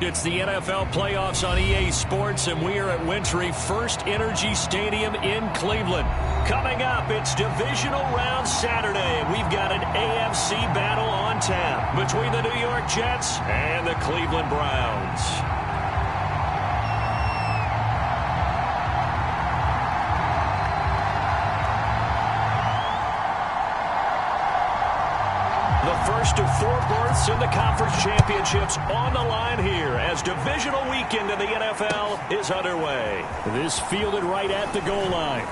It's the NFL playoffs on EA Sports, and we are at Wintry First Energy Stadium in Cleveland. Coming up, it's divisional round Saturday, and we've got an AFC battle on tap between the New York Jets and the Cleveland Browns. The first of 4 berths in the conference championships on the line here as divisional weekend in the NFL is underway. This fielded right at the goal line.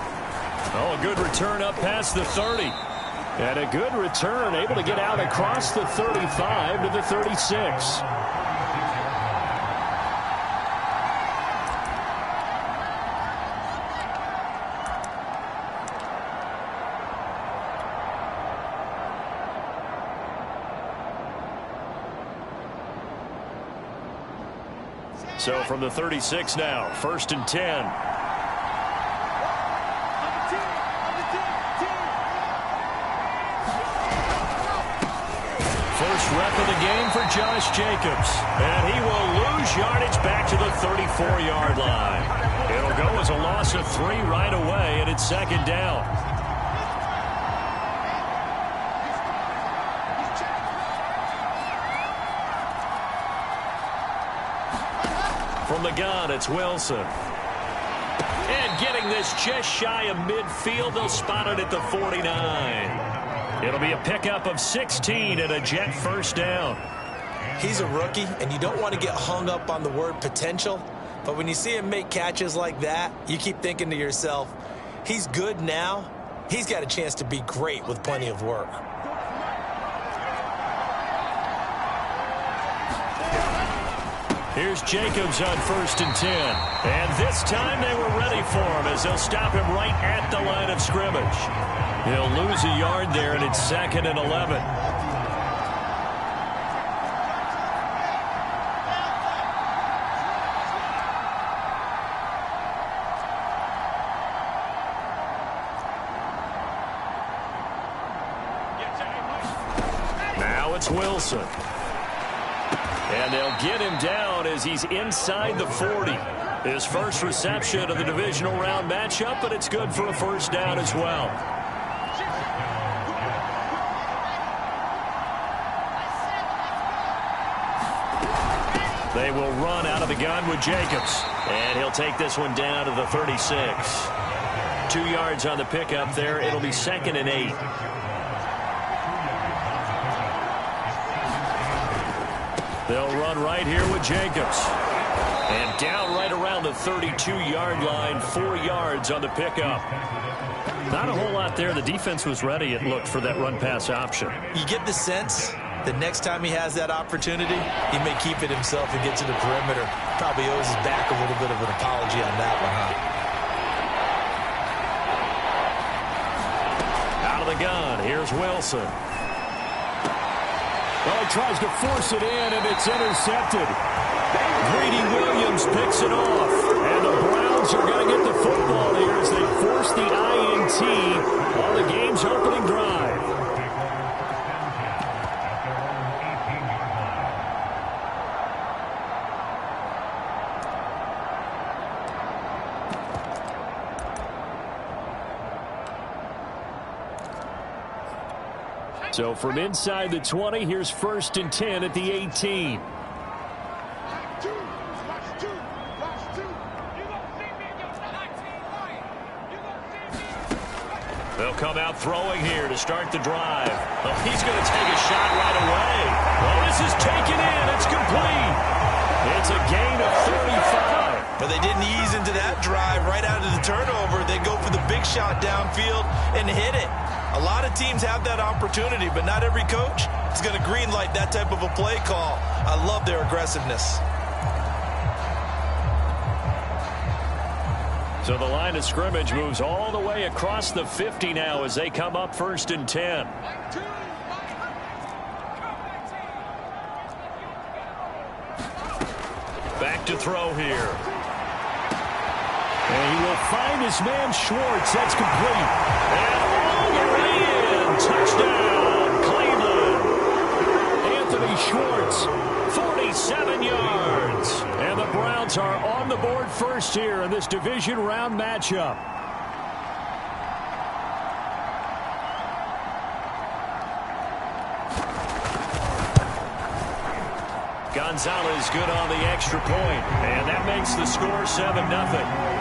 Oh, a good return up past the 30. And a good return, able to get out across the 35 to the 36. So from the 36 now, 1st and 10. First rep of the game for Josh Jacobs. And he will lose yardage back to the 34-yard line. It'll go as a loss of 3 right away, and it's 2nd down. From the gun, it's Wilson. And getting this just shy of midfield, they'll spot it at the 49. It'll be a pickup of 16 and a Jet first down. He's a rookie, and you don't want to get hung up on the word potential. But when you see him make catches like that, you keep thinking to yourself, he's good now. He's got a chance to be great with plenty of work. Here's Jacobs on 1st and 10. And this time they were ready for him as they'll stop him right at the line of scrimmage. He'll lose a yard there, and it's 2nd and 11. Now it's Wilson. And they'll get him down as he's inside the 40. His first reception of the divisional round matchup, but it's good for a first down as well. They will run out of the gun with Jacobs. And he'll take this one down to the 36. 2 yards on the pickup there. It'll be 2nd and 8. They'll run right here with Jacobs. And down right around the 32-yard line, 4 yards on the pickup. Not a whole lot there. The defense was ready, it looked, for that run-pass option. You get the sense that next time he has that opportunity, he may keep it himself and get to the perimeter. Probably owes his back a little bit of an apology on that one, huh? Out of the gun, here's Wilson. Oh, he tries to force it in, and it's intercepted. Greedy Williams picks it off. And the Browns are going to get the football here as they force the INT on the game's opening drive. So from inside the 20, here's 1st and 10 at the 18. They'll come out throwing here to start the drive. Oh, he's going to take a shot right away. Well, this is taken in. It's complete. It's a gain of 35. But they didn't ease into that drive right out of the turnover. They go for the big shot downfield and hit it. A lot of teams have that opportunity, but not every coach is going to greenlight that type of a play call. I love their aggressiveness. So the line of scrimmage moves all the way across the 50 now as they come up 1st and 10. Back to throw here. And he will find his man Schwartz. That's complete. And all the way in. Touchdown, Cleveland. Anthony Schwartz, 40 27 yards. And the Browns are on the board first here in this division round matchup. Gonzalez good on the extra point, and that makes the score 7-0.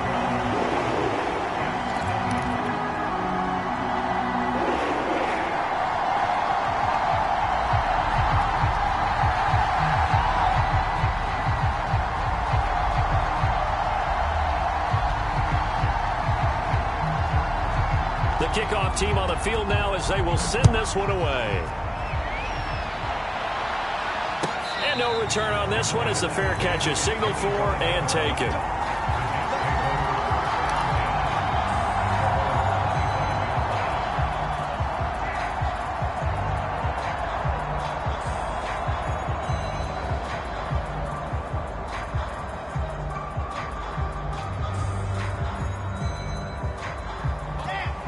The kickoff team on the field now as they will send this one away. And no return on this one as the fair catch is signaled for and taken.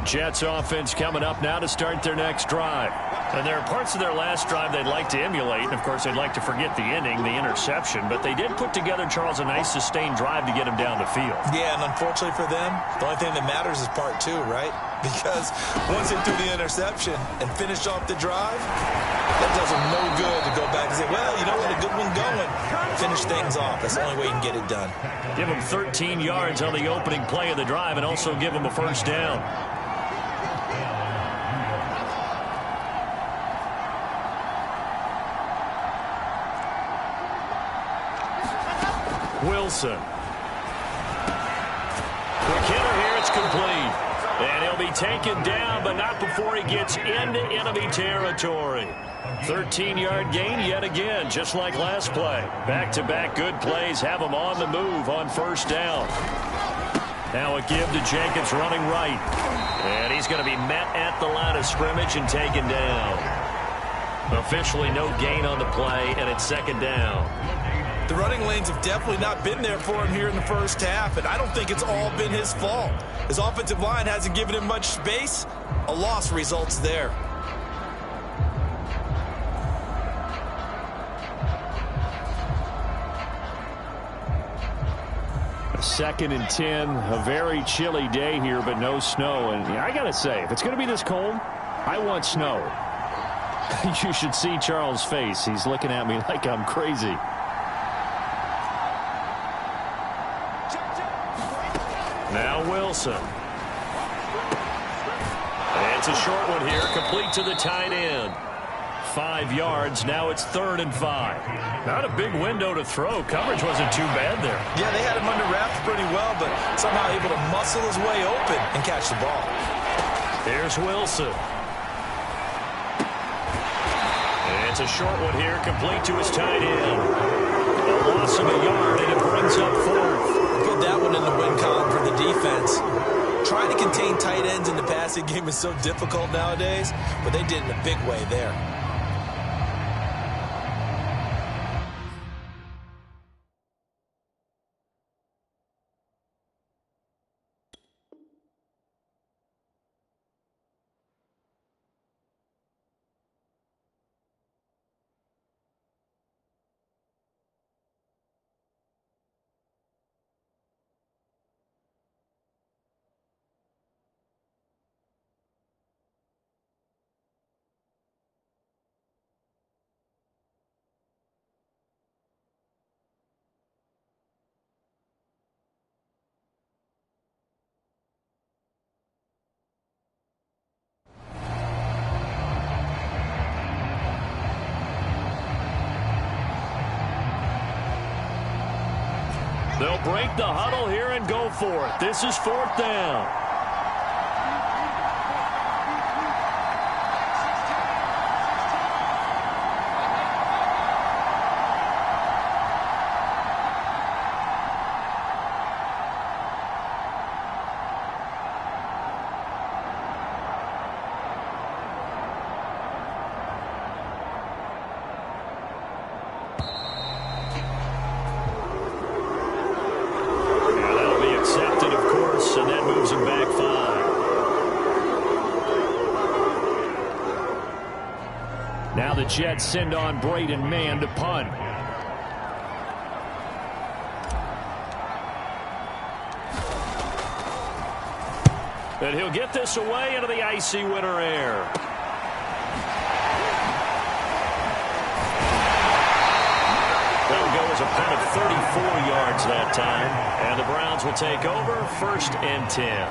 Jets offense coming up now to start their next drive. And there are parts of their last drive they'd like to emulate. And, of course, they'd like to forget the ending, the interception. But they did put together, Charles, a nice sustained drive to get him down the field. Yeah, and unfortunately for them, the only thing that matters is part two, right? Because once they threw the interception and finished off the drive, that does them no good to go back and say, well, you know what, a good one going. Finish things off. That's the only way you can get it done. Give them 13 yards on the opening play of the drive and also give them a first down. Wilson. Quick hitter here, it's complete. And he'll be taken down, but not before he gets into enemy territory. 13-yard gain yet again, just like last play. Back-to-back good plays have him on the move on first down. Now a give to Jenkins running right. And he's going to be met at the line of scrimmage and taken down. Officially no gain on the play, and it's second down. The running lanes have definitely not been there for him here in the first half, and I don't think it's all been his fault. His offensive line hasn't given him much space. A loss results there. Second and 10, a very chilly day here, but no snow. And I got to say, if it's going to be this cold, I want snow. You should see Charles' face. He's looking at me like I'm crazy. Now Wilson. It's a short one here, complete to the tight end. 5 yards, now it's 3rd and 5. Not a big window to throw. Coverage wasn't too bad there. Yeah, they had him under wraps pretty well, but somehow able to muscle his way open and catch the ball. Here's Wilson. It's a short one here, complete to his tight end. A loss of a yard, and it brings up 4th. Put that one in the win column for the defense. Trying to contain tight ends in the passing game is so difficult nowadays, but they did it in a big way there. They'll break the huddle here and go for it. This is 4th down. Now the Jets send on Braden Mann to punt. And he'll get this away into the icy winter air. That'll go as a punt of 34 yards that time. And the Browns will take over 1st and 10.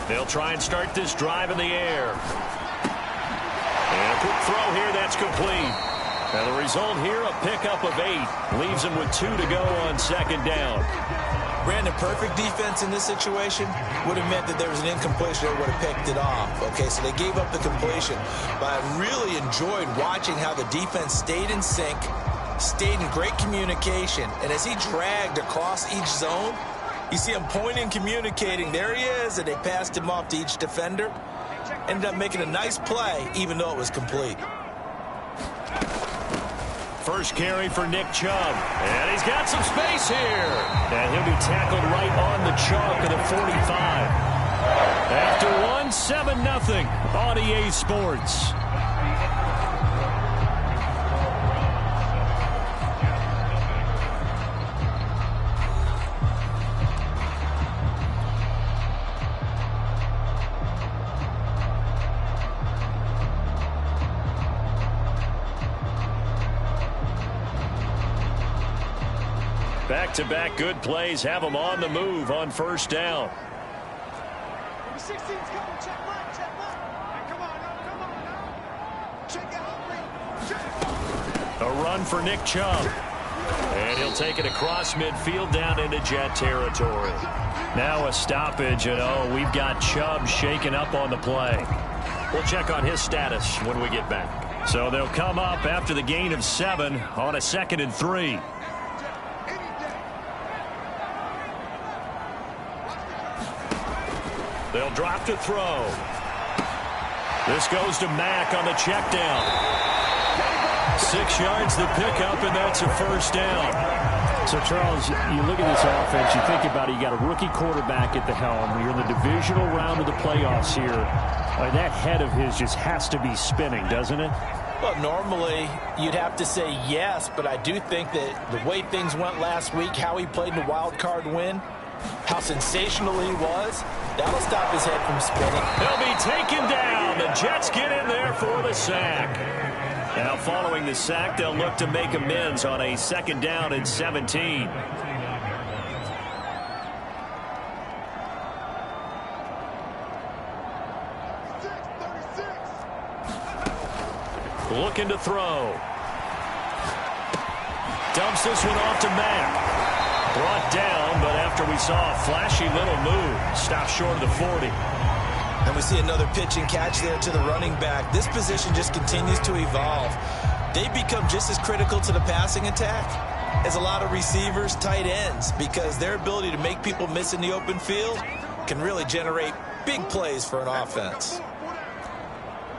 They'll try and start this drive in the air. And a quick throw here, that's complete. And the result here, a pickup of 8. Leaves them with 2 to go on 2nd down. Brandon, perfect defense in this situation would have meant that there was an incompletion that would have picked it off. Okay, so they gave up the completion. But I really enjoyed watching how the defense stayed in sync, stayed in great communication. And as he dragged across each zone, you see him pointing, communicating. There he is, and they passed him off to each defender. Ended up making a nice play, even though it was complete. First carry for Nick Chubb. And he's got some space here. And he'll be tackled right on the chalk of the 45. After one, 7-0 on EA Sports. Back-to-back good plays have them on the move on 1st down. A run for Nick Chubb. And he'll take it across midfield down into Jet territory. Now a stoppage, and we've got Chubb shaken up on the play. We'll check on his status when we get back. So they'll come up after the gain of 7 on a 2nd and 3. They'll drop to throw. This goes to Mack on the check down. 6 yards the pickup, and that's a 1st down. So, Charles, you look at this offense, you think about it, you got a rookie quarterback at the helm. You're in the divisional round of the playoffs here. That head of his just has to be spinning, doesn't it? Well, normally you'd have to say yes, but I do think that the way things went last week, how he played in the wild card win, how sensational he was, that'll stop his head from spinning. He'll be taken down. The Jets get in there for the sack. Now following the sack, they'll look to make amends on a 2nd down and 17. Looking to throw. Dumps this one off to Mack. Brought down, but after we saw a flashy little move, stopped short of the 40. And we see another pitch and catch there to the running back. This position just continues to evolve. They become just as critical to the passing attack as a lot of receivers, tight ends, because their ability to make people miss in the open field can really generate big plays for an offense.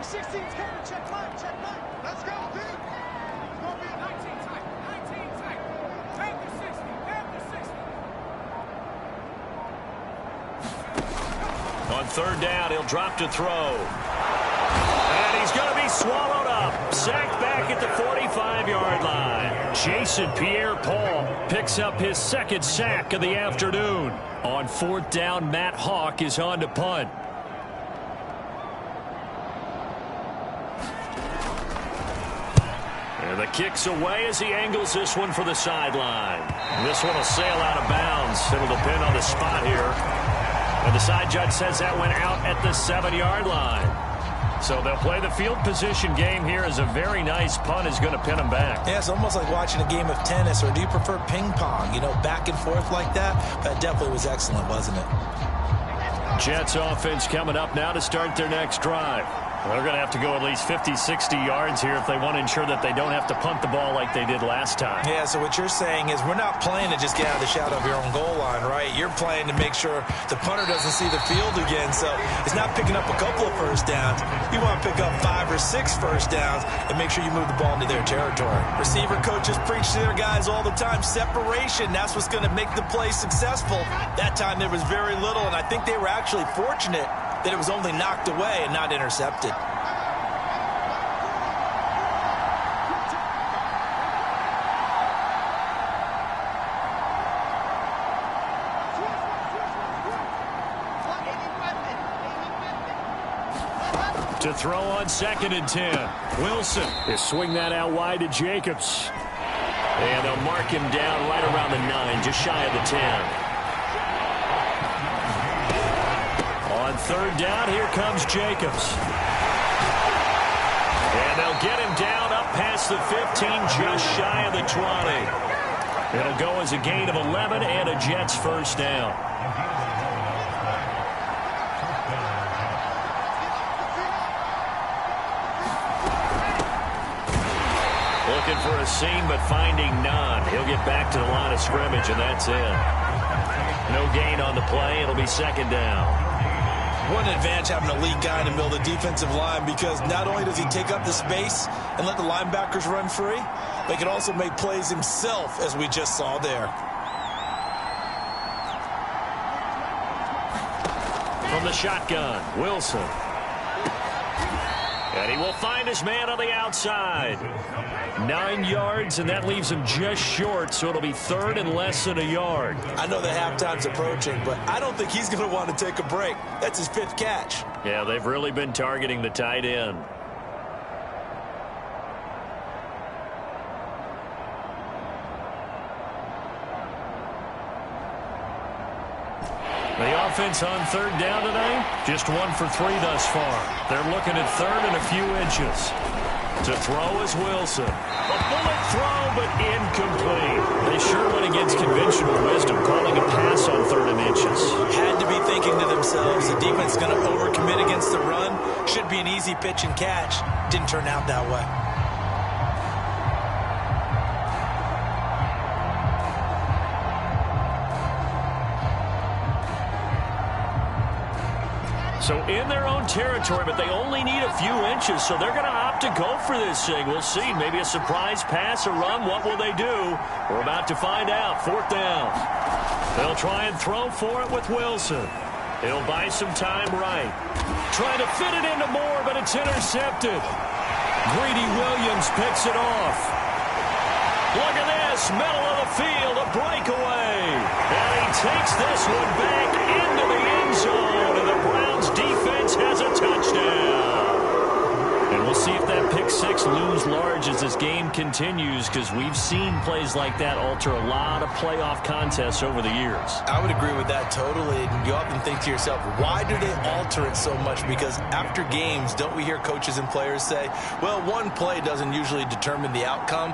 16's coming, check line, let's go, dude. It's going to be a 19 tight, after 60. On 3rd down, he'll drop to throw. And he's going to be swallowed up. Sacked back at the 45-yard line. Jason Pierre-Paul picks up his 2nd sack of the afternoon. On 4th down, Matt Hawk is on to punt. And the kick's away as he angles this one for the sideline. This one will sail out of bounds. It'll depend on the spot here. And the side judge says that went out at the 7-yard line. So they'll play the field position game here as a very nice punt is going to pin them back. Yeah, it's almost like watching a game of tennis, or do you prefer ping pong? You know, back and forth like that? That definitely was excellent, wasn't it? Jets offense coming up now to start their next drive. They're going to have to go at least 50, 60 yards here if they want to ensure that they don't have to punt the ball like they did last time. Yeah, so what you're saying is we're not playing to just get out of the shadow of your own goal line, right? You're playing to make sure the punter doesn't see the field again. So it's not picking up a couple of first downs. You want to pick up 5 or 6 first downs and make sure you move the ball into their territory. Receiver coaches preach to their guys all the time. Separation, that's what's going to make the play successful. That time there was very little, and I think they were actually fortunate that it was only knocked away and not intercepted. To throw on 2nd and 10. Wilson. They swing that out wide to Jacobs. And they'll mark him down right around the 9, just shy of the 10. On 3rd down, here comes Jacobs. And they'll get him down up past the 15, just shy of the 20. It'll go as a gain of 11 and a Jets first down. Looking for a seam, but finding none. He'll get back to the line of scrimmage, and that's it. No gain on the play. It'll be 2nd down. What an advantage having a lead guy in the middle of the defensive line, because not only does he take up the space and let the linebackers run free, but he can also make plays himself, as we just saw there. From the shotgun, Wilson. And he will find his man on the outside. 9 yards, and that leaves him just short, so it'll be 3rd and less than a yard. I know that halftime's approaching, but I don't think he's going to want to take a break. That's his 5th catch. Yeah, they've really been targeting the tight end. The offense on 3rd down today, just 1 for 3 thus far. They're looking at 3rd and a few inches. To throw is Wilson. A bullet throw, but incomplete. They sure went against conventional wisdom, calling a pass on 3rd and inches. Had to be thinking to themselves, the defense is going to overcommit against the run. Should be an easy pitch and catch. Didn't turn out that way. So in their own territory, but they only need a few inches, so they're going to opt to go for this thing. We'll see. Maybe a surprise pass or run. What will they do? We're about to find out. 4th down. They'll try and throw for it with Wilson. He'll buy some time right. Trying to fit it into Moore, but it's intercepted. Greedy Williams picks it off. Look at this. Middle of the field, a breakaway. And he takes this one back into the end zone, and the Browns defense has a touchdown. And we'll see if that pick 6 looms large as this game continues, because we've seen plays like that alter a lot of playoff contests over the years. I would agree with that totally. You often think to yourself, why do they alter it so much? Because after games, don't we hear coaches and players say, well, one play doesn't usually determine the outcome.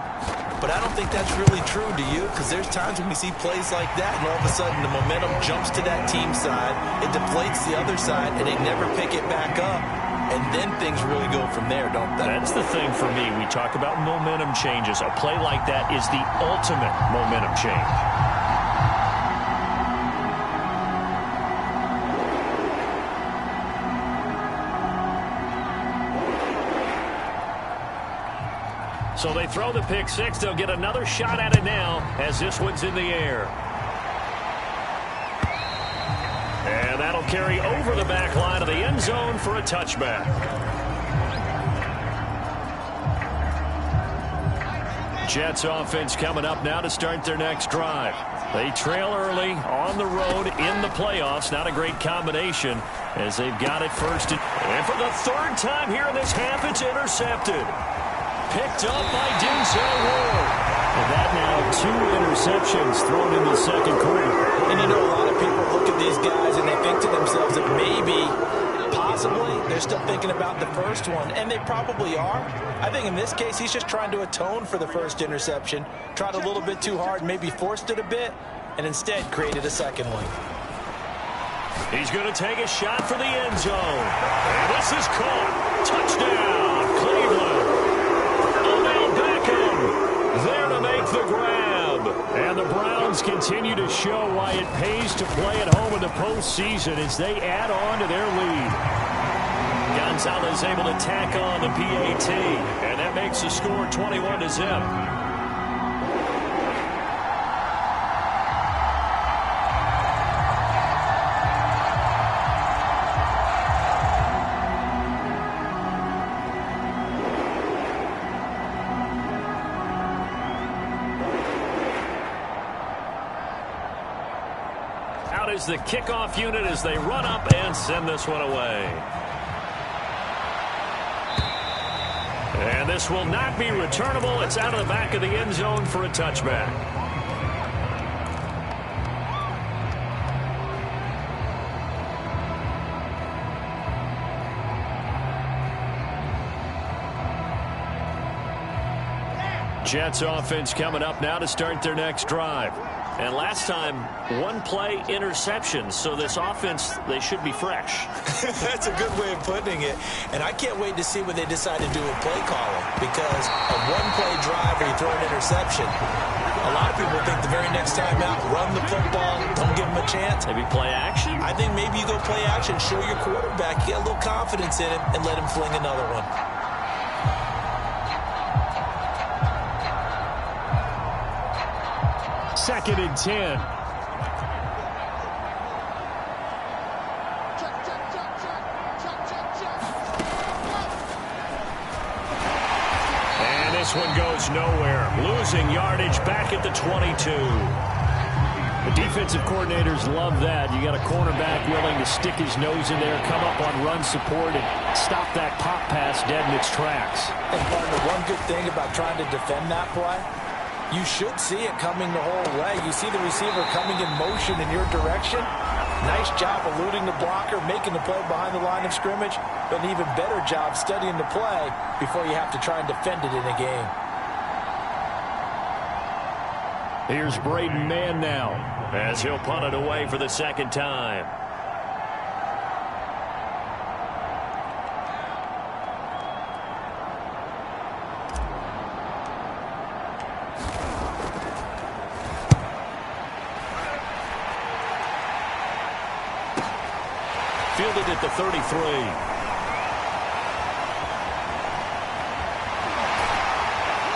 But I don't think that's really true, do you? Because there's times when we see plays like that, and all of a sudden the momentum jumps to that team side, it deflates the other side, and they never pick it back up. And then things really go from there, don't they? That's the thing for me. We talk about momentum changes. A play like that is the ultimate momentum change. So they throw the pick 6. They'll get another shot at it now as this one's in the air. And that'll carry over the back line of the end zone for a touchback. Jets offense coming up now to start their next drive. They trail early on the road in the playoffs. Not a great combination as they've got it first. And for the 3rd time here in this half, it's intercepted. Picked up by Denzel Ward. And that now 2 interceptions thrown in the 2nd quarter. And you know, a lot of people look at these guys and they think to themselves that maybe, possibly, they're still thinking about the first one. And they probably are. I think in this case, he's just trying to atone for the first interception. Tried a little bit too hard, maybe forced it a bit, and instead created a second one. He's going to take a shot for the end zone. And this is caught. Touchdown, Cleveland. Odell Beckham there to make the grab. And the Browns continue to show why it pays to play at home in the postseason as they add on to their lead. Gonzalez able to tack on the PAT, and that makes the score 21-0. Out is the kickoff unit as they run up and send this one away. And this will not be returnable. It's out of the back of the end zone for a touchback. Jets offense coming up now to start their next drive. And last time, one play interception. So this offense, they should be fresh. That's a good way of putting it. And I can't wait to see what they decide to do with play calling. Because a one-play drive where you throw an interception, a lot of people think the very next time out, run the football, don't give them a chance. Maybe play action? I think maybe you go play action, show your quarterback, get a little confidence in him, and let him fling another one. Second and 10. And this one goes nowhere. Losing yardage back at the 22. The defensive coordinators love that. You got a cornerback willing to stick his nose in there, come up on run support, and stop that pop pass dead in its tracks. And partner, one good thing about trying to defend that play, you should see it coming the whole way. You see the receiver coming in motion in your direction. Nice job eluding the blocker, making the play behind the line of scrimmage, but an even better job studying the play before you have to try and defend it in a game. Here's Braden Mann now, as he'll punt it away for the second time. Fielded at the 33.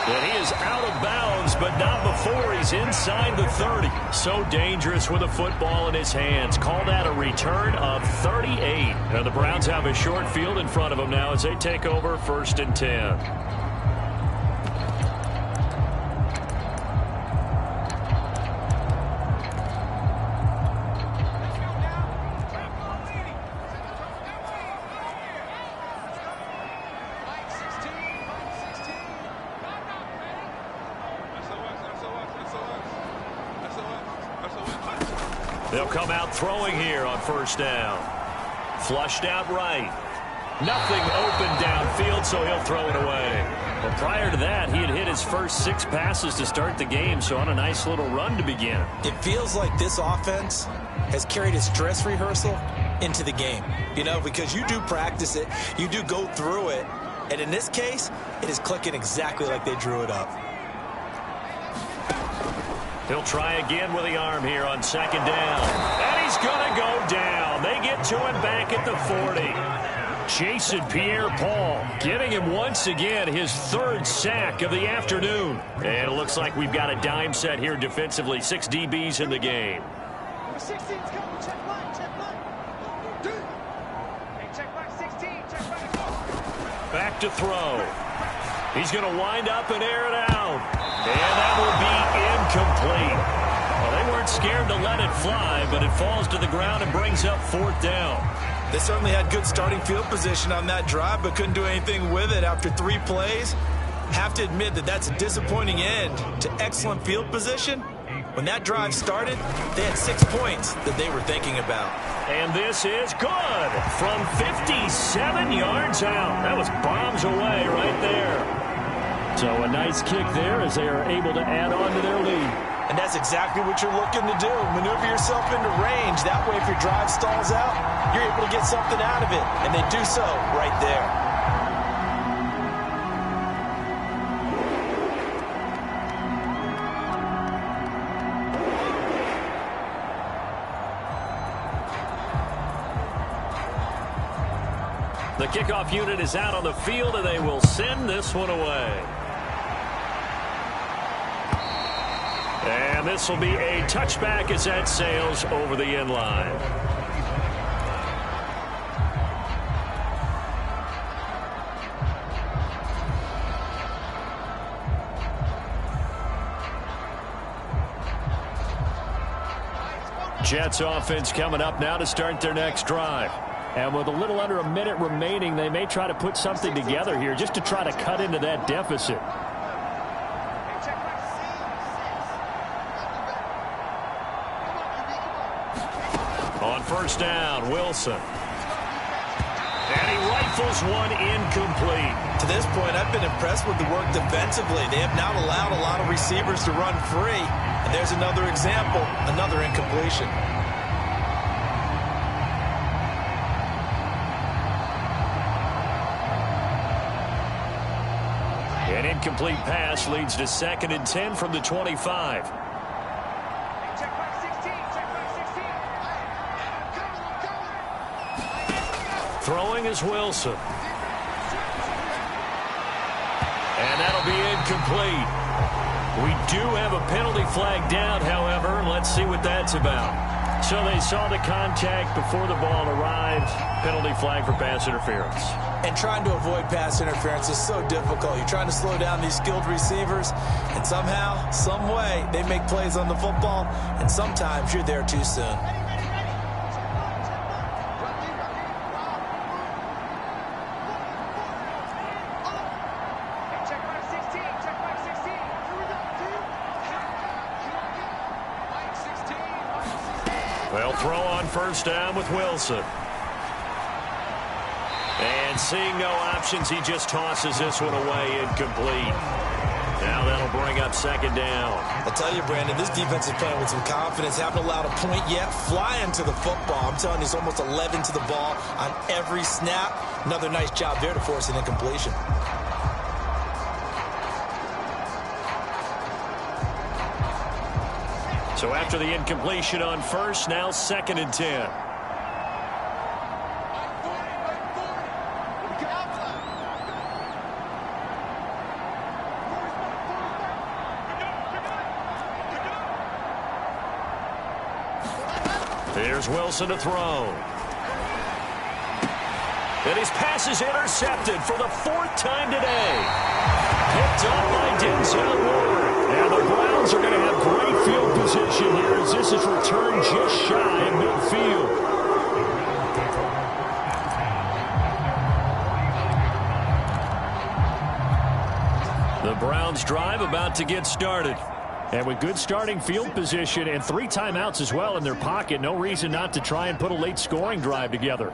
And he is out of bounds, but not before he's inside the 30. So dangerous with a football in his hands. Call that a return of 38. And the Browns have a short field in front of them now as they take over 1st and 10. They'll come out throwing here on 1st down. Flushed out right. Nothing open downfield, so he'll throw it away. Well, prior to that, he had hit his first 6 passes to start the game, so on a nice little run to begin. It feels like this offense has carried its dress rehearsal into the game. You know, because you do practice it, you do go through it, and in this case, it is clicking exactly like they drew it up. He'll try again with the arm here on 2nd down. And he's going to go down. They get to him back at the 40. Jason Pierre-Paul giving him once again his 3rd sack of the afternoon. And it looks like we've got a dime set here defensively. 6 DBs in the game. 16's coming. Check back. Check back. Hey, check back 16. Check back. Back to throw. He's going to wind up and air it out. And that will be incomplete. Well, they weren't scared to let it fly, but it falls to the ground and brings up 4th down. They certainly had good starting field position on that drive, but couldn't do anything with it after 3 plays. Have to admit that that's a disappointing end to excellent field position. When that drive started, they had 6 points that they were thinking about. And this is good from 57 yards out. That was bombs away right there. So a nice kick there as they are able to add on to their lead. And that's exactly what you're looking to do. Maneuver yourself into range. That way, if your drive stalls out, you're able to get something out of it. And they do so right there. The kickoff unit is out on the field, and they will send this one away. And this will be a touchback as that sails over the end line. Jets offense coming up now to start their next drive. And with a little under a minute remaining, they may try to put something together here just to try to cut into that deficit. On first down, Wilson. And he rifles one incomplete. To this point, I've been impressed with the work defensively. They have not allowed a lot of receivers to run free. And there's another example, another incompletion. An incomplete pass leads to 2nd and 10 from the 25. Check back 16. Check back 16. Throwing is Wilson. And that'll be incomplete. We do have a penalty flag down, however. Let's see what that's about. So they saw the contact before the ball arrived. Penalty flag for pass interference. And trying to avoid pass interference is so difficult. You're trying to slow down these skilled receivers, and somehow, some way, they make plays on the football, and sometimes you're there too soon. They'll throw on first down with Wilson. And seeing no options, he just tosses this one away, incomplete. Now that'll bring up 2nd down. I'll tell you, Brandon, this defense is playing with some confidence. Haven't allowed a point yet. Flying to the football. I'm telling you, it's almost 11 to the ball on every snap. Another nice job there to force an incompletion. So after the incompletion on first, now 2nd and 10. Here's Wilson to throw. And his pass is intercepted for the 4th time today. Picked up by Denzel Ward. And the Browns are going to have great field position here as this is returned just shy of midfield. The Browns drive about to get started. And with good starting field position and 3 timeouts as well in their pocket, no reason not to try and put a late scoring drive together.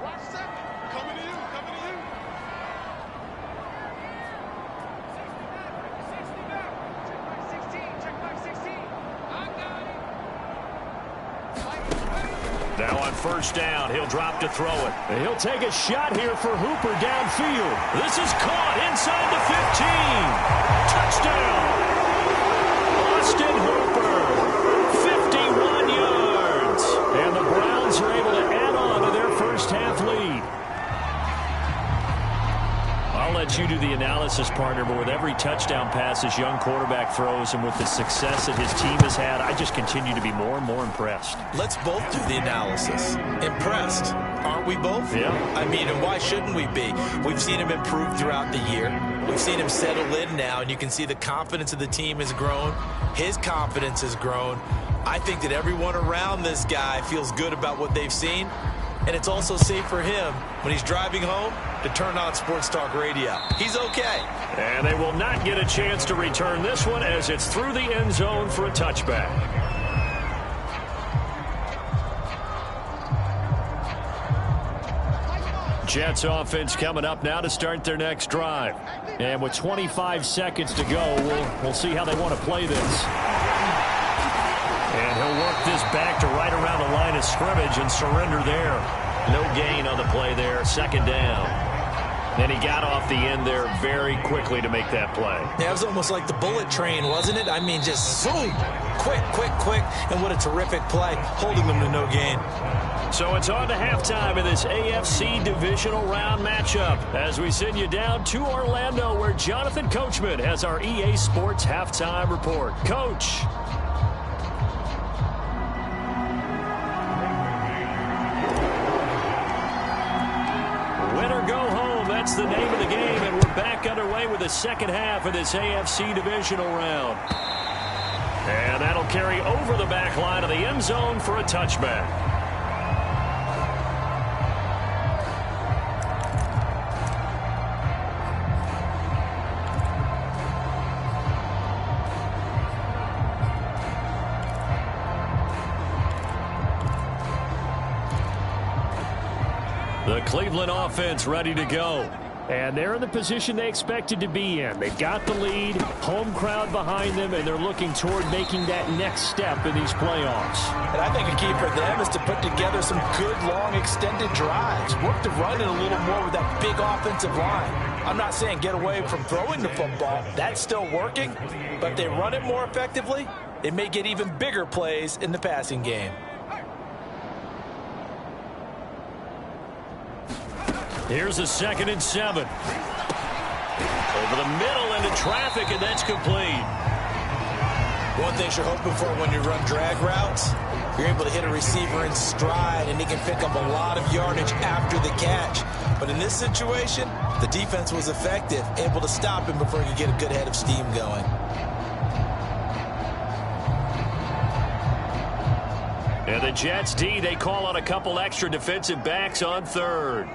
Now on first down, he'll drop to throw it. And he'll take a shot here for Hooper downfield. This is caught inside the 15. Touchdown. Austin Hooper, 51 yards. And the Browns are able to add on to their first half lead. I'll let you do the analysis, partner, but with every touchdown pass this young quarterback throws and with the success that his team has had, I just continue to be more and more impressed. Let's both do the analysis. Impressed, aren't we both? Yeah. I mean, and why shouldn't we be? We've seen him improve throughout the year. We've seen him settle in now, and you can see the confidence of the team has grown. His confidence has grown. I think that everyone around this guy feels good about what they've seen, and it's also safe for him when he's driving home to turn on Sports Talk Radio. He's okay. And they will not get a chance to return this one as it's through the end zone for a touchback. Jets offense coming up now to start their next drive. And with 25 seconds to go, we'll see how they want to play this. And he'll work this back to right around the line of scrimmage and surrender there. No gain on the play there. 2nd down. And he got off the end there very quickly to make that play. Yeah, it was almost like the bullet train, wasn't it? I mean, just zoom. Quick, quick, quick. And what a terrific play, holding them to no gain. So it's on to halftime in this AFC divisional round matchup as we send you down to Orlando where Jonathan Coachman has our EA Sports halftime report. Coach. Win or go home, that's the name of the game, and we're back underway with the second half of this AFC divisional round. And that'll carry over the back line of the end zone for a touchback. The Cleveland offense ready to go. And they're in the position they expected to be in. They've got the lead, home crowd behind them, and they're looking toward making that next step in these playoffs. And I think a key for them is to put together some good, long, extended drives. Work the run in a little more with that big offensive line. I'm not saying get away from throwing the football. That's still working. But if they run it more effectively, they may get even bigger plays in the passing game. Here's a 2nd and 7. Over the middle into traffic, and that's complete. One thing you're hoping for when you run drag routes, you're able to hit a receiver in stride, and he can pick up a lot of yardage after the catch. But in this situation, the defense was effective, able to stop him before he could get a good head of steam going. And the Jets D, they call on a couple extra defensive backs on 3rd.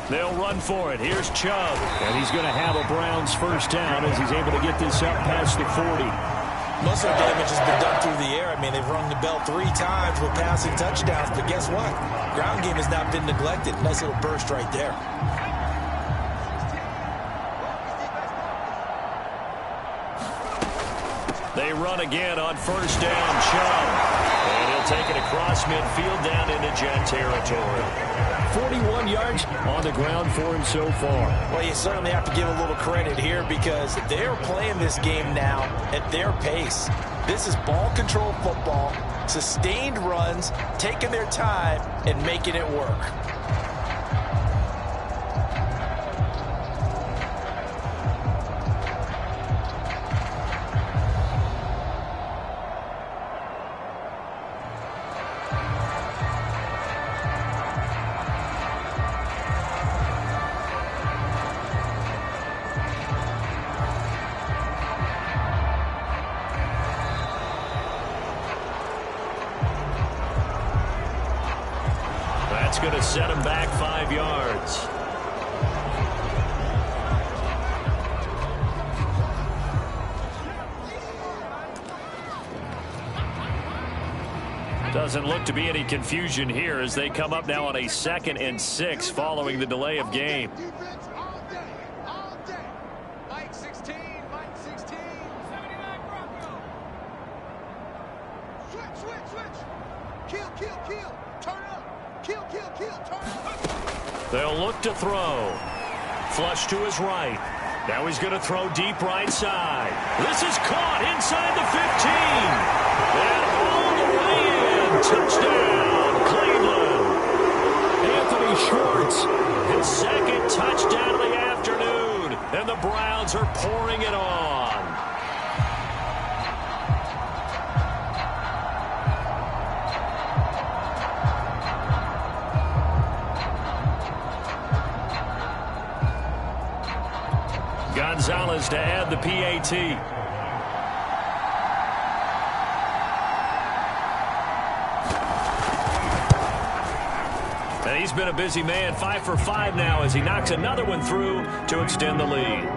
They'll run for it. Here's Chubb. And he's going to have a Browns first down as he's able to get this up past the 40. Most of the damage has been done through the air. I mean, they've rung the bell 3 times with passing touchdowns. But guess what? Ground game has not been neglected. Nice little burst right there. They run again on first down. Chubb. And he'll take it across midfield down into Jet territory. 41 yards on the ground for him so far. Well, you certainly have to give a little credit here because they're playing this game now at their pace. This is ball control football, sustained runs, taking their time and making it work. That's going to set him back 5 yards. Doesn't look to be any confusion here as they come up now on a 2nd and 6 following the delay of game. Defense all day, all day. Mike 16, Mike 16. 79 Bronco. Switch. Kill. Turn up. Kill, turn up. They'll look to throw. Flush to his right. Now he's going to throw deep right side. This is caught inside the 15. And all the way in. Touchdown, Cleveland. Anthony Schwartz, his 2nd touchdown of the afternoon. And the Browns are pouring it on. Gonzalez to add the PAT. And he's been a busy man, 5 for 5 now as he knocks another one through to extend the lead.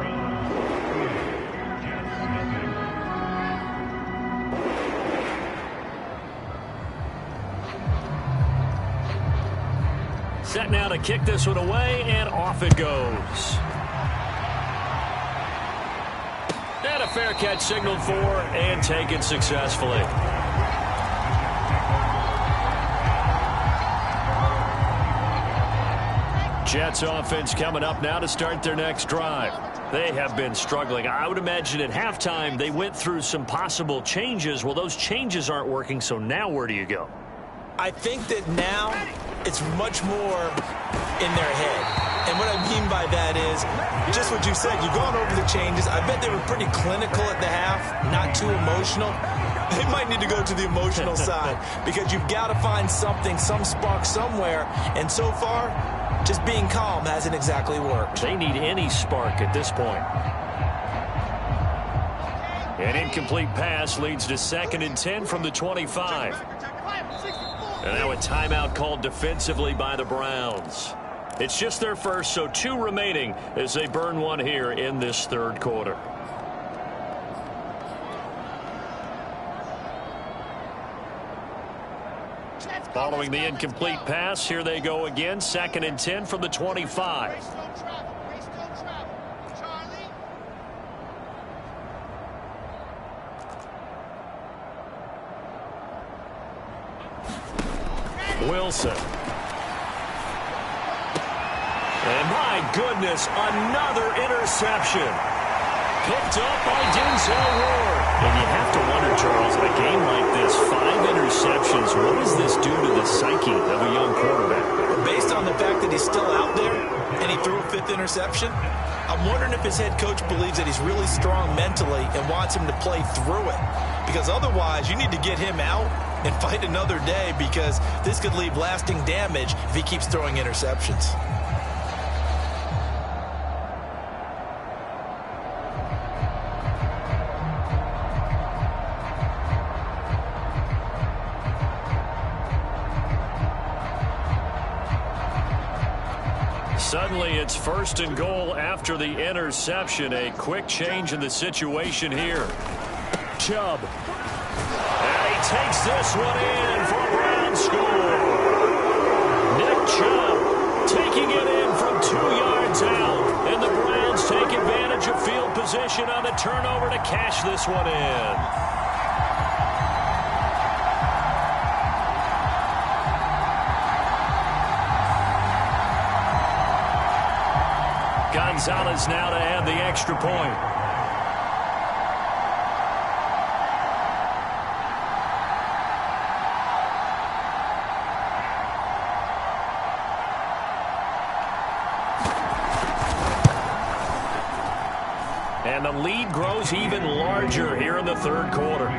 Set now to kick this one away, and off it goes. And a fair catch signaled for and taken successfully. Jets offense coming up now to start their next drive. They have been struggling. I would imagine at halftime they went through some possible changes. Well, those changes aren't working, so now where do you go? I think that now it's much more in their head. And what I mean by that is just what you said. You've gone over the changes. I bet they were pretty clinical at the half, not too emotional. They might need to go to the emotional side because you've got to find something, some spark somewhere. And so far, just being calm hasn't exactly worked. They need any spark at this point. An incomplete pass leads to 2nd and 10 from the 25. And now a timeout called defensively by the Browns. It's just their first, so 2 remaining as they burn one here in this third quarter. Following the incomplete pass, here they go again. 2nd and 10 from the 25. Wilson. And my goodness, another interception. Picked up by Denzel Ward. And you have to wonder, Charles, a game like this, 5 interceptions, what does this do to the psyche of a young quarterback? Based on the fact that he's still out there and he threw a 5th interception, I'm wondering if his head coach believes that he's really strong mentally and wants him to play through it. Because otherwise, you need to get him out and fight another day because this could leave lasting damage if he keeps throwing interceptions. Suddenly, it's 1st and goal after the interception. A quick change in the situation here. Chubb. And he takes this one in for a Brown score. Nick Chubb taking it in from 2 yards out. And the Browns take advantage of field position on the turnover to cash this one in. Gonzalez now to add the extra point. And the lead grows even larger here in the third quarter.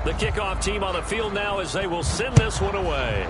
The kickoff team on the field now as they will send this one away.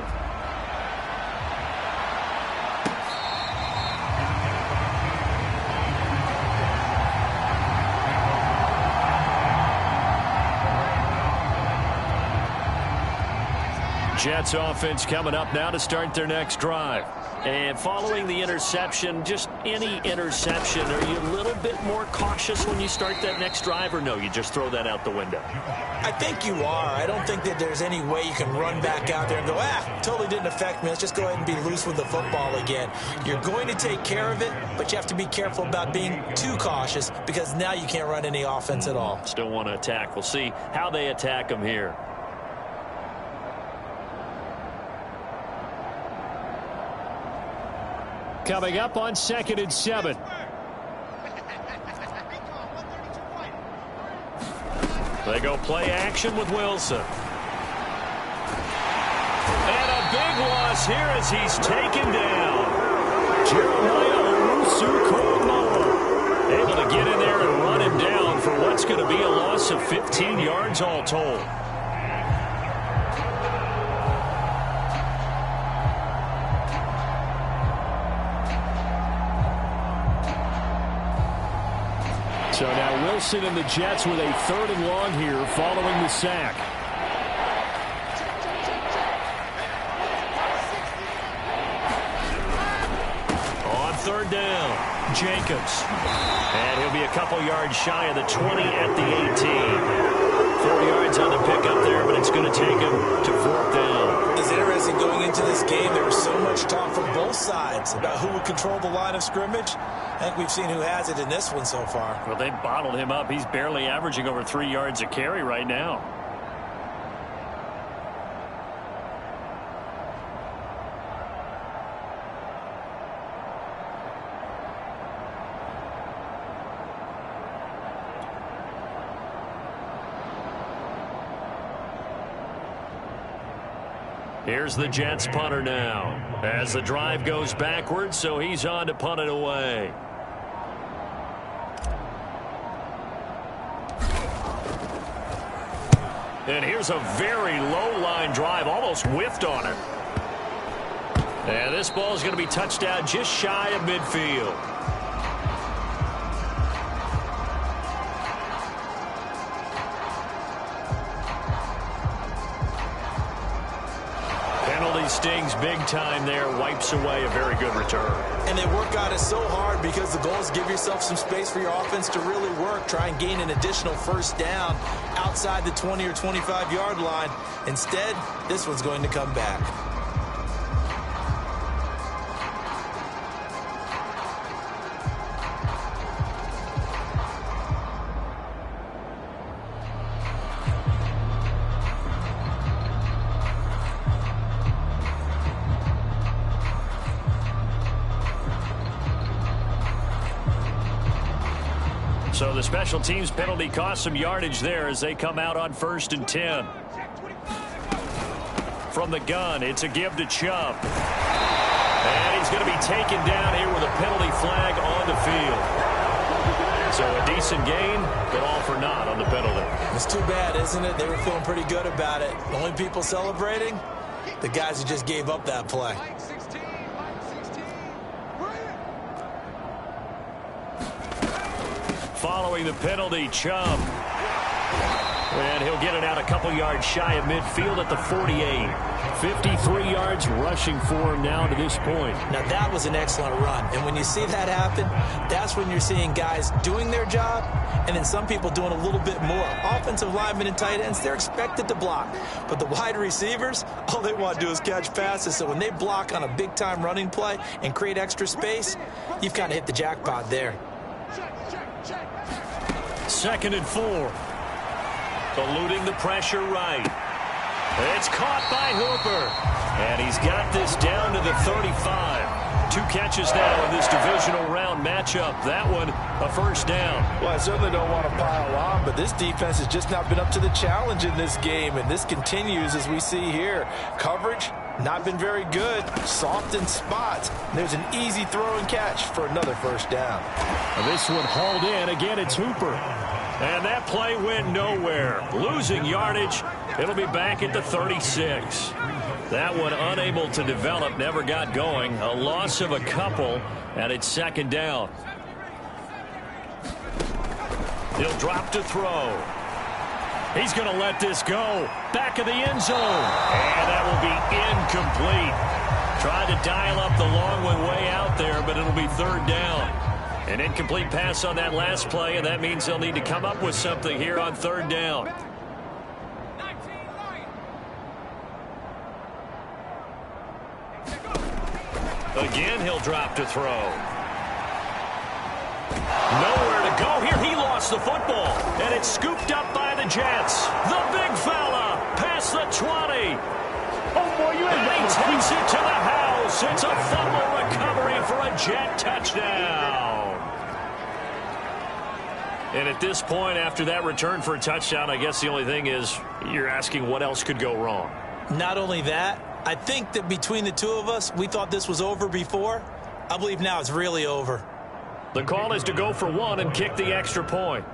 Jets offense coming up now to start their next drive. And following the interception, just any interception, are you a little bit more cautious when you start that next drive, or no, you just throw that out the window? I think you are. I don't think that there's any way you can run back out there and go, totally didn't affect me. Let's just go ahead and be loose with the football again. You're going to take care of it, but you have to be careful about being too cautious because now you can't run any offense at all. Still want to attack. We'll see how they attack them here. Coming up on 2nd and 7. They go play action with Wilson. And a big loss here as he's taken down. Jeremiah Owusu-Koramoah able to get in there and run him down for what's going to be a loss of 15 yards all told. So now Wilson and the Jets with a 3rd and long here following the sack. On 3rd down, Jacobs. And he'll be a couple yards shy of the 20 at the 18. 4 yards on the pickup there, but it's going to take him to 4th down. It's interesting going into this game. There was so much talk from both sides about who would control the line of scrimmage. I think we've seen who has it in this one so far. Well, they bottled him up. He's barely averaging over 3 yards a carry right now. Here's the Jets punter now as the drive goes backwards, so he's on to punt it away. And here's a very low line drive, almost whiffed on it. And this ball is going to be touchdown just shy of midfield. Stings big time there, wipes away a very good return. And they work on it so hard because the goal is give yourself some space for your offense to really work. Try and gain an additional first down outside the 20 or 25-yard line. Instead, this one's going to come back. So the special teams penalty cost some yardage there as they come out on 1st and 10. From the gun, it's a give to Chubb. And he's going to be taken down here with a penalty flag on the field. So a decent gain, but all for naught on the penalty. It's too bad, isn't it? They were feeling pretty good about it. The only people celebrating, the guys who just gave up that play. Following the penalty, Chubb. And he'll get it out a couple yards shy of midfield at the 48. 53 yards rushing for him now to this point. Now that was an excellent run. And when you see that happen, that's when you're seeing guys doing their job and then some people doing a little bit more. Offensive linemen and tight ends, they're expected to block. But the wide receivers, all they want to do is catch passes. So when they block on a big-time running play and create extra space, you've kind of hit the jackpot there. 2nd and 4. Eluding the pressure right. It's caught by Hooper. And he's got this down to the 35. 2 catches now in this divisional round matchup. That one, a first down. Well, I certainly don't want to pile on, but this defense has just not been up to the challenge in this game. And this continues as we see here. Coverage, not been very good. Soft in spots. There's an easy throw and catch for another first down. This one hauled in. Again, it's Hooper. And that play went nowhere. Losing yardage. It'll be back at the 36. That one unable to develop, never got going. A loss of a couple, and it's 2nd down. He'll drop to throw. He's going to let this go. Back of the end zone. And that will be incomplete. Tried to dial up the long one way out there, but it'll be 3rd down. An incomplete pass on that last play, and that means they'll need to come up with something here on 3rd down. Again, he'll drop to throw. Nowhere to go here. He lost the football, and it's scooped up by the Jets. The big fella past the 20. And he takes it to the house. It's a fumble recovery for a Jet touchdown. And at this point, after that return for a touchdown, I guess the only thing is you're asking what else could go wrong. Not only that, I think that between the two of us, we thought this was over before. I believe now it's really over. The call is to go for 1 and kick the extra point.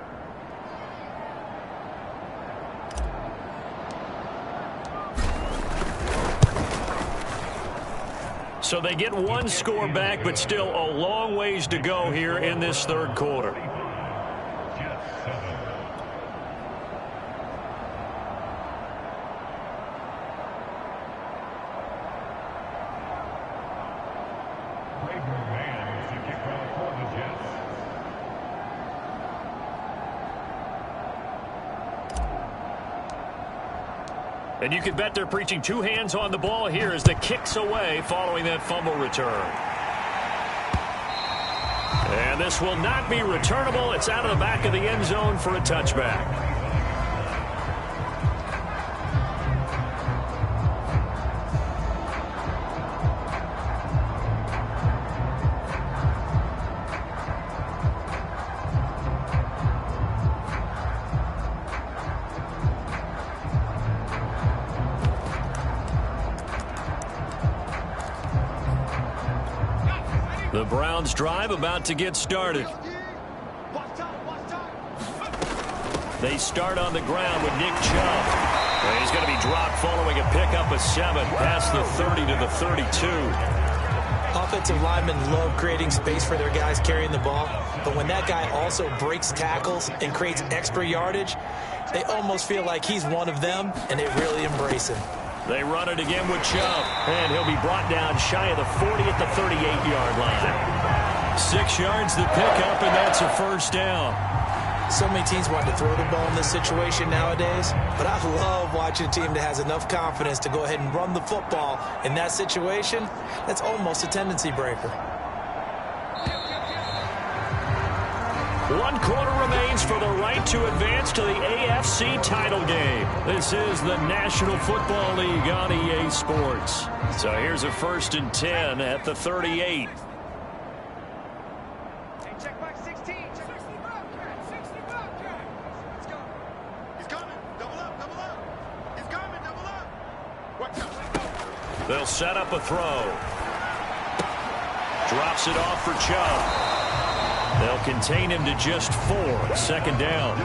So they get 1 score back, but still a long ways to go here in this 3rd quarter. And you can bet they're preaching 2 hands on the ball here as the kick's away following that fumble return. And And this will not be returnable. It's out of the back of the end zone for a touchback. The Browns drive about to get started. They start on the ground with Nick Chubb. And he's going to be dropped following a pickup of 7 past the 30 to the 32. Offensive linemen love creating space for their guys carrying the ball, but when that guy also breaks tackles and creates extra yardage, they almost feel like he's one of them, and they really embrace him. They run it again with Chubb, and he'll be brought down shy of the 40 at the 38-yard line. 6 yards the pickup, and that's a first down. So many teams want to throw the ball in this situation nowadays, but I love watching a team that has enough confidence to go ahead and run the football in that situation. That's almost a tendency breaker. 1 quarter remains for the right to advance to the AFC title game. This is the National Football League on EA Sports. So here's a 1st and 10 at the 38. Check back 16. 60 Bobcat. 60 Bobcat. Let's go. He's coming. Double up. Double up. He's coming. Double up. Watch out. They'll set up a throw. Drops it off for Chubb. They'll contain him to just 4. 2nd down.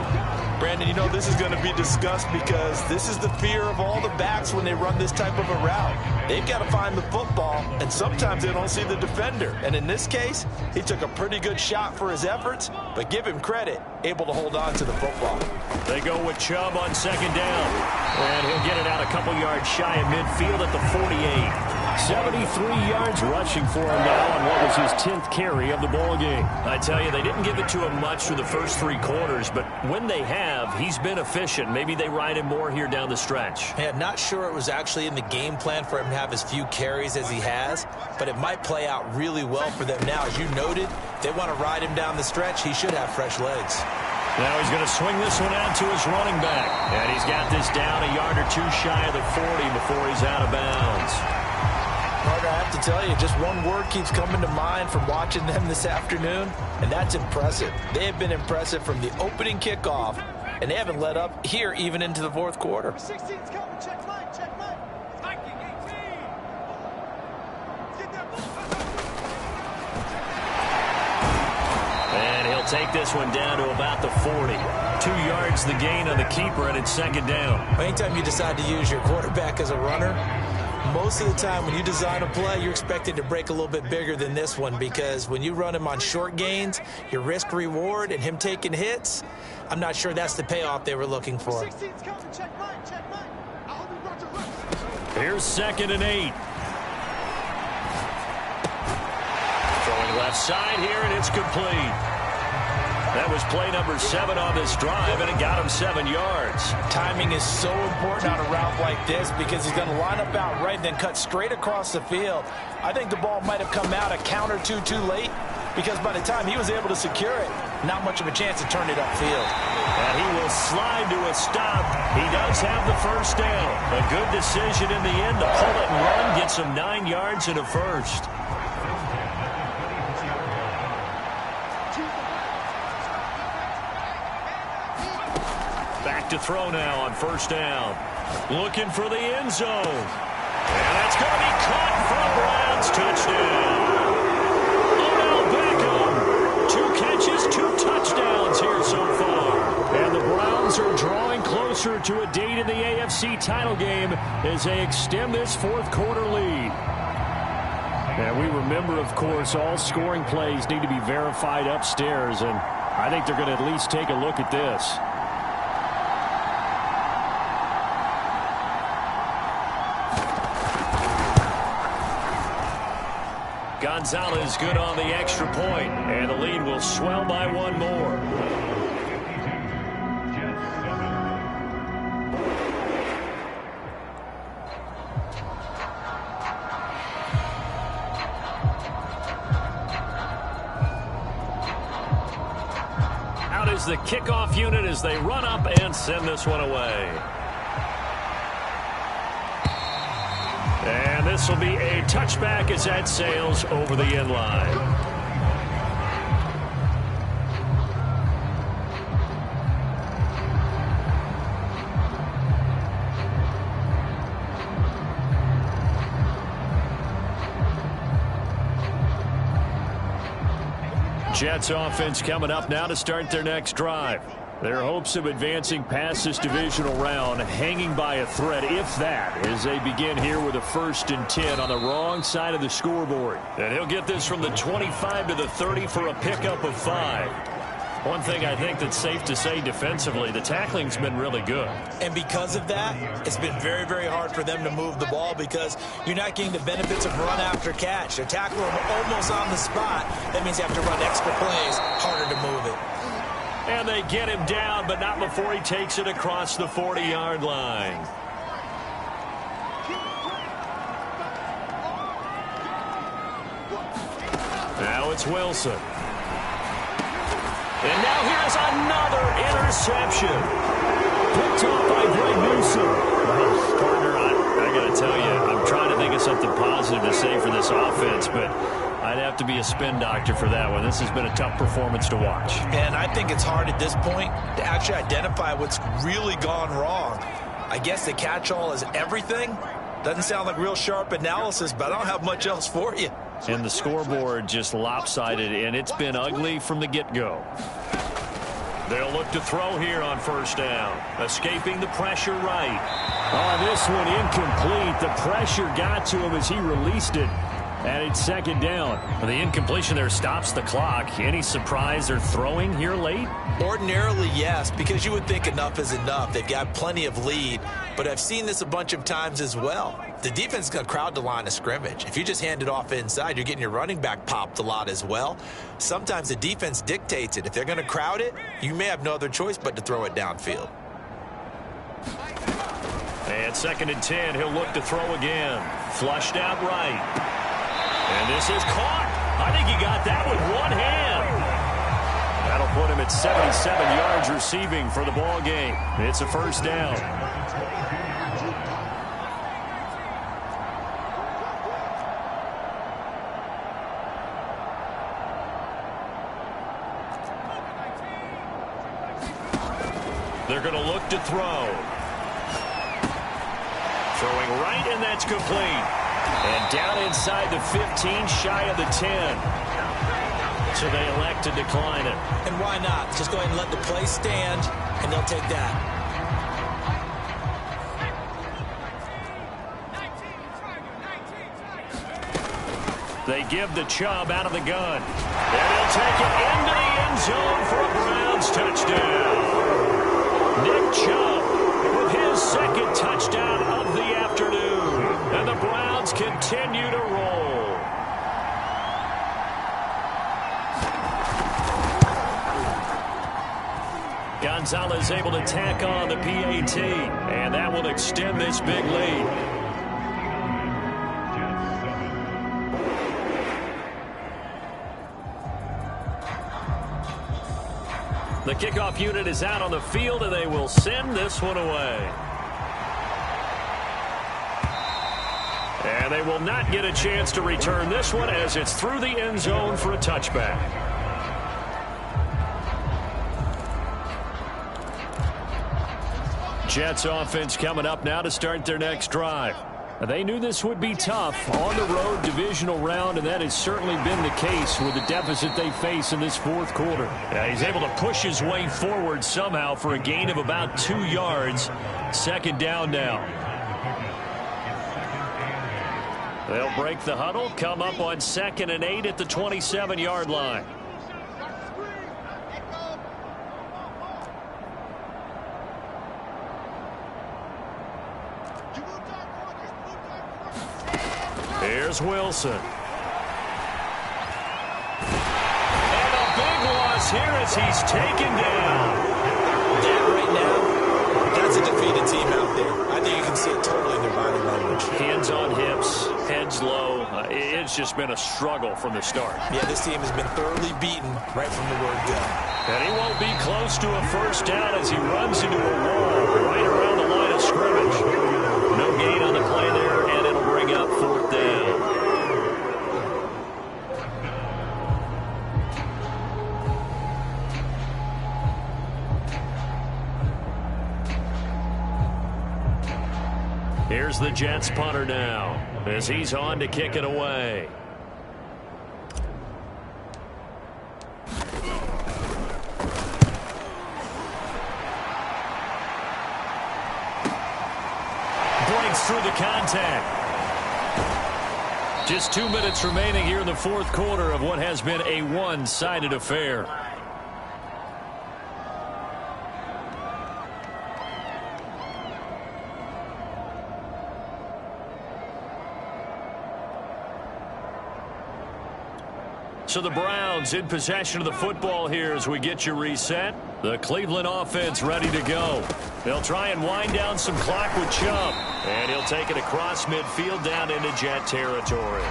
Brandon, you know this is going to be discussed because this is the fear of all the backs when they run this type of a route. They've got to find the football, and sometimes they don't see the defender. And in this case, he took a pretty good shot for his efforts, but give him credit, able to hold on to the football. They go with Chubb on 2nd down. And he'll get it out a couple yards shy of midfield at the 48. 73 yards rushing for him now on what was his 10th carry of the ball game. I tell you, they didn't give it to him much through the first 3 quarters, but when they have, he's been efficient. Maybe they ride him more here down the stretch. Man, not sure it was actually in the game plan for him to have as few carries as he has, but it might play out really well for them now. As you noted, if they want to ride him down the stretch, he should have fresh legs. Now he's going to swing this one out to his running back. And he's got this down a yard or 2 shy of the 40 before he's out of bounds. Carter, I have to tell you, just one word keeps coming to mind from watching them this afternoon, and that's impressive. They have been impressive from the opening kickoff, and they haven't let up here even into the 4th quarter. 16's coming. Check mine. Check mine. Viking 18. Get that ball. And he'll take this one down to about the 40. 2 yards the gain on the keeper, and it's 2nd down. Anytime you decide to use your quarterback as a runner, most of the time when you design a play, you're expected to break a little bit bigger than this one, because when you run him on short gains, your risk-reward and him taking hits, I'm not sure that's the payoff they were looking for. 16's coming. Check mine. Check mine. I hope he brought your left. Here's 2nd and 8. Throwing left side here, and it's complete. That was play number 7 on this drive, and it got him 7 yards. Timing is so important on a route like this because he's going to line up out right and then cut straight across the field. I think the ball might have come out a count or two too late, because by the time he was able to secure it, not much of a chance to turn it upfield. And he will slide to a stop. He does have the first down. A good decision in the end to pull it and run, gets him 9 yards and a first. Back to throw now on 1st down. Looking for the end zone. And that's going to be caught for a Browns touchdown. Odell Beckham. 2 catches, 2 touchdowns here so far. And the Browns are drawing closer to a date in the AFC title game as they extend this 4th quarter lead. And we remember, of course, all scoring plays need to be verified upstairs, and I think they're going to at least take a look at this. Gonzalez good on the extra point, and the lead will swell by 1 more. is the kickoff unit as they run up and send this one away. And this will be a touchback as that sails over the end line. Jets offense coming up now to start their next drive. Their hopes of advancing past this divisional round hanging by a thread, if that, as they begin here with a 1st and 10 on the wrong side of the scoreboard. And he'll get this from the 25 to the 30 for a pickup of 5. One thing I think that's safe to say defensively, the tackling's been really good. And because of that, it's been very, very hard for them to move the ball because you're not getting the benefits of run after catch. They're tackling them almost on the spot. That means you have to run extra plays, harder to move it. And they get him down, but not before he takes it across the 40-yard line. Now it's Wilson. And now here's another interception. Picked off by Greg Newsome. Well, partner, I got to tell you, I'm trying to think of something positive to say for this offense, but I'd have to be a spin doctor for that one. This has been a tough performance to watch. And I think it's hard at this point to actually identify what's really gone wrong. I guess the catch-all is everything. Doesn't sound like real sharp analysis, but I don't have much else for you. And the scoreboard just lopsided, and it's been ugly from the get-go. They'll look to throw here on 1st down. Escaping the pressure right. On this one, incomplete. The pressure got to him as he released it. And it's 2nd down. The incompletion there stops the clock. Any surprise they're throwing here late? Ordinarily, yes, because you would think enough is enough. They've got plenty of lead, but I've seen this a bunch of times as well. The defense is going to crowd the line of scrimmage. If you just hand it off inside, you're getting your running back popped a lot as well. Sometimes the defense dictates it. If they're going to crowd it, you may have no other choice but to throw it downfield. And 2nd and 10, he'll look to throw again. Flushed out right. And this is caught. I think he got that with one hand. That'll put him at 77 yards receiving for the ball game. It's a 1st down. They're going to look to throw. Throwing right, and that's complete. And down inside the 15, shy of the 10. So they elect to decline it. And why not? Just go ahead and let the play stand, and they'll take that. They give the Chubb out of the gun. And he'll take it into the end zone for a Browns touchdown. Nick Chubb with his 2nd touchdown of the afternoon. And the Browns continue to roll. Gonzalez able to tack on the PAT. And that will extend this big lead. The kickoff unit is out on the field, and they will send this one away. And they will not get a chance to return this one as it's through the end zone for a touchback. Jets offense coming up now to start their next drive. They knew this would be tough on the road divisional round, and that has certainly been the case with the deficit they face in this 4th quarter. Yeah, he's able to push his way forward somehow for a gain of about 2 yards. 2nd down now. They'll break the huddle, come up on 2nd and 8 at the 27-yard line. Here's Wilson. And a big loss here as he's taken down. That right now, That's a defeated team out there. I think you can see it totally in their body language. Hands on hips, heads low. It's just been a struggle from the start. Yeah, this team has been thoroughly beaten right from the word go. And he won't be close to a first down as he runs into a wall right around the line of scrimmage. No gain on the play there, and it'll bring up 4th down. Here's the Jets punter now as he's on to kick it away. Breaks through the contact. Just 2 minutes remaining here in the 4th quarter of what has been a one-sided affair. So the Browns in possession of the football here as we get you reset. The Cleveland offense ready to go. They'll try and wind down some clock with Chubb. And he'll take it across midfield down into Jet territory.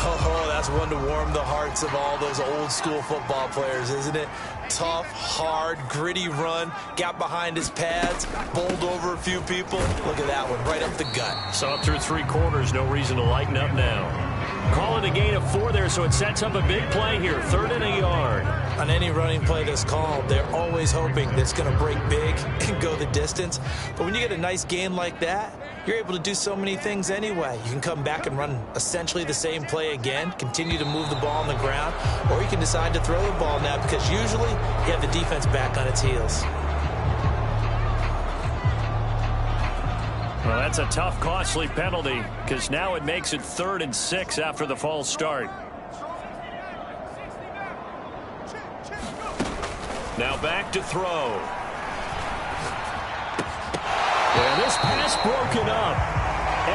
Oh, that's one to warm the hearts of all those old school football players, isn't it? Tough, hard, gritty run. Got behind his pads, bowled over a few people. Look at that one, right up the gut. So up through 3 quarters, no reason to lighten up now. Call it a gain of 4 there, so it sets up a big play here. 3rd and a yard. On any running play that's called, they're always hoping that it's going to break big and go the distance. But when you get a nice gain like that, you're able to do so many things anyway. You can come back and run essentially the same play again, continue to move the ball on the ground, or you can decide to throw the ball now because usually you have the defense back on its heels. Well, that's a tough, costly penalty because now it makes it 3rd and 6 after the false start. Now back to throw. And this pass broken up.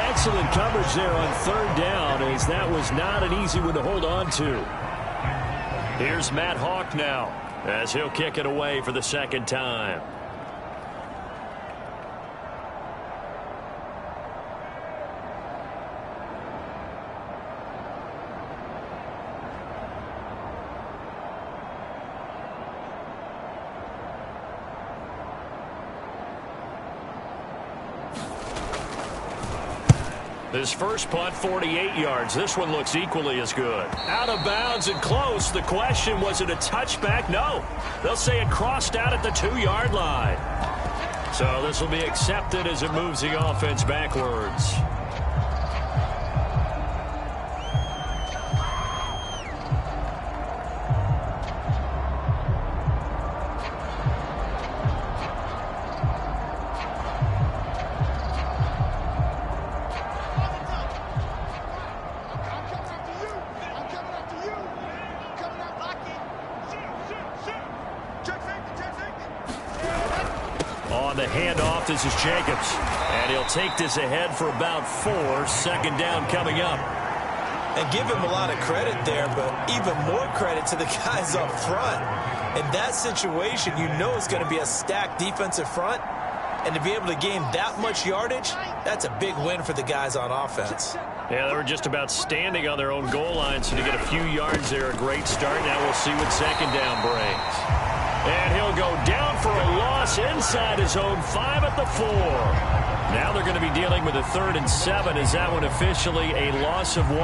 Excellent coverage there on 3rd down as that was not an easy one to hold on to. Here's Matt Hawk now as he'll kick it away for the 2nd time. His first punt, 48 yards. This one looks equally as good. Out of bounds and close. The question, was it a touchback? No. They'll say it crossed out at the 2-yard line. So this will be accepted as it moves the offense backwards. This is Jacobs, and he'll take this ahead for about 4. 2nd down coming up. And give him a lot of credit there, but even more credit to the guys up front. In that situation, you know it's going to be a stacked defensive front, and to be able to gain that much yardage, that's a big win for the guys on offense. Yeah, they were just about standing on their own goal line, so to get a few yards there, a great start. Now we'll see what 2nd down brings. And he'll go down for a loss inside his own 5 at the 4. Now they're going to be dealing with a 3rd and 7. Is that one officially a loss of 1?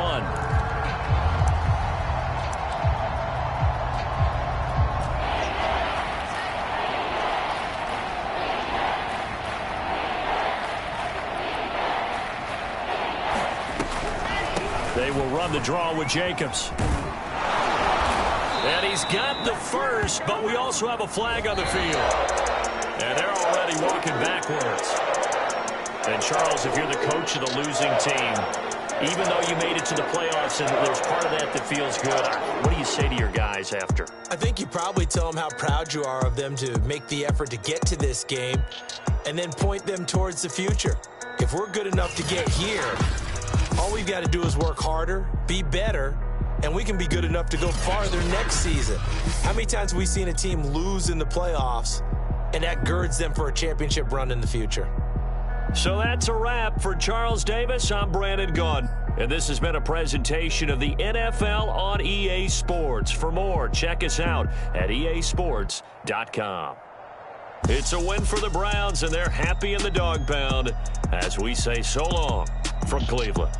They will run the draw with Jacobs. And he's got the first, but we also have a flag on the field. And they're already walking backwards. And, Charles, if you're the coach of the losing team, even though you made it to the playoffs and there's part of that that feels good, what do you say to your guys after? I think you probably tell them how proud you are of them to make the effort to get to this game and then point them towards the future. If we're good enough to get here, all we've got to do is work harder, be better, and we can be good enough to go farther next season. How many times have we seen a team lose in the playoffs and that girds them for a championship run in the future. So that's a wrap for Charles Davis. I'm Brandon Gaudin, and this has been a presentation of the NFL on EA Sports. For more, check us out at easports.com. It's a win for the Browns, and they're happy in the dog pound as we say so long from Cleveland.